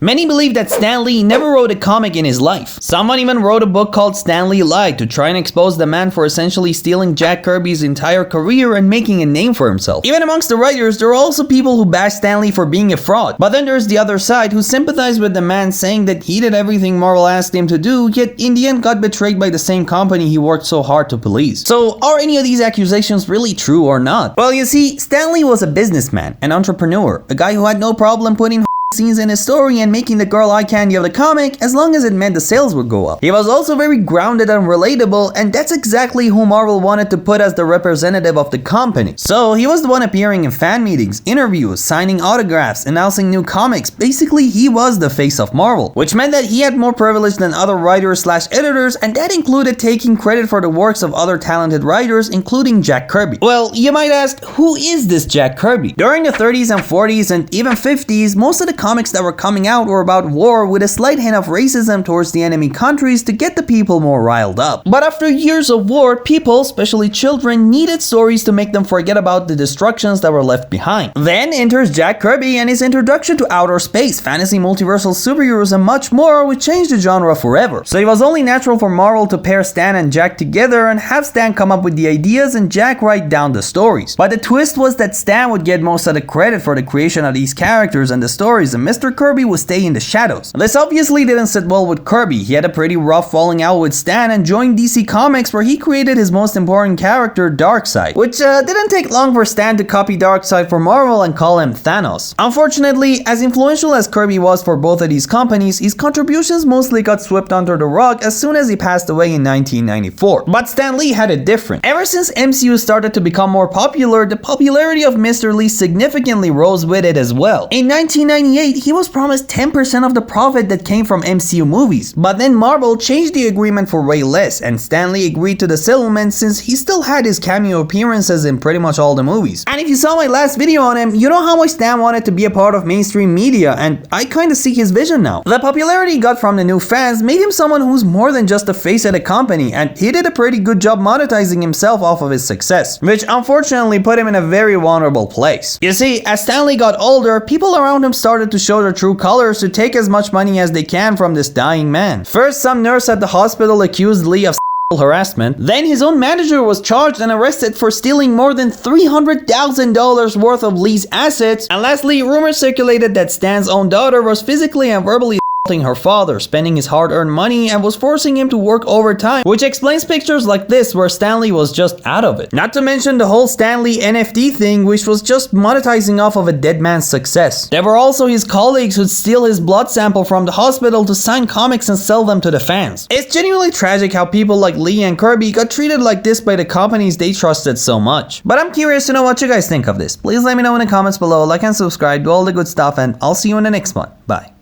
Many believe that Stan Lee never wrote a comic in his life. Someone even wrote a book called Stan Lee Lied to try and expose the man for essentially stealing Jack Kirby's entire career and making a name for himself. Even amongst the writers, there are also people who bash Stan Lee for being a fraud. But then there's the other side who sympathize with the man, saying that he did everything Marvel asked him to do, yet in the end got betrayed by the same company he worked so hard to police. So are any of these accusations really true or not? Well, you see, Stan Lee was a businessman, an entrepreneur, a guy who had no problem putting scenes in his story and making the girl eye candy of the comic as long as it meant the sales would go up. He was also very grounded and relatable, and that's exactly who Marvel wanted to put as the representative of the company. So he was the one appearing in fan meetings, interviews, signing autographs, announcing new comics. Basically, he was the face of Marvel, which meant that he had more privilege than other writers slash editors, and that included taking credit for the works of other talented writers, including Jack Kirby. Well, you might ask, who is this Jack Kirby? During the 30s and 40s and even 50s, most of the comics that were coming out were about war with a slight hint of racism towards the enemy countries to get the people more riled up. But after years of war, people, especially children, needed stories to make them forget about the destructions that were left behind. Then enters Jack Kirby and his introduction to outer space, fantasy, multiversal superheroes, and much more, which changed the genre forever. So it was only natural for Marvel to pair Stan and Jack together and have Stan come up with the ideas and Jack write down the stories. But the twist was that Stan would get most of the credit for the creation of these characters and the stories, and Mr. Kirby would stay in the shadows. This obviously didn't sit well with Kirby. He had a pretty rough falling out with Stan and joined DC Comics, where he created his most important character, Darkseid, which didn't take long for Stan to copy Darkseid for Marvel and call him Thanos. Unfortunately, as influential as Kirby was for both of these companies, his contributions mostly got swept under the rug as soon as he passed away in 1994. But Stan Lee had it different. Ever since MCU started to become more popular, the popularity of Mr. Lee significantly rose with it as well. In 1998, he was promised 10% of the profit that came from MCU movies, but then Marvel changed the agreement for way less, and Stan Lee agreed to the settlement since he still had his cameo appearances in pretty much all the movies. And if you saw my last video on him, you know how much Stan wanted to be a part of mainstream media, and I kinda see his vision now. The popularity he got from the new fans made him someone who's more than just a face at a company, and he did a pretty good job monetizing himself off of his success, which unfortunately put him in a very vulnerable place. You see, as Stan Lee got older, people around him started to show their true colors to take as much money as they can from this dying man. First, some nurse at the hospital accused Lee of harassment. Then his own manager was charged and arrested for stealing more than $300,000 worth of Lee's assets. And lastly, rumors circulated that Stan's own daughter was physically and verbally her father, spending his hard-earned money, and was forcing him to work overtime, which explains pictures like this where Stan Lee was just out of it. Not to mention the whole Stan Lee NFT thing, which was just monetizing off of a dead man's success. There were also his colleagues who'd steal his blood sample from the hospital to sign comics and sell them to the fans. It's genuinely tragic how people like Lee and Kirby got treated like this by the companies they trusted so much. But I'm curious to know what you guys think of this. Please let me know in the comments below, like and subscribe, do all the good stuff, and I'll see you in the next one. Bye.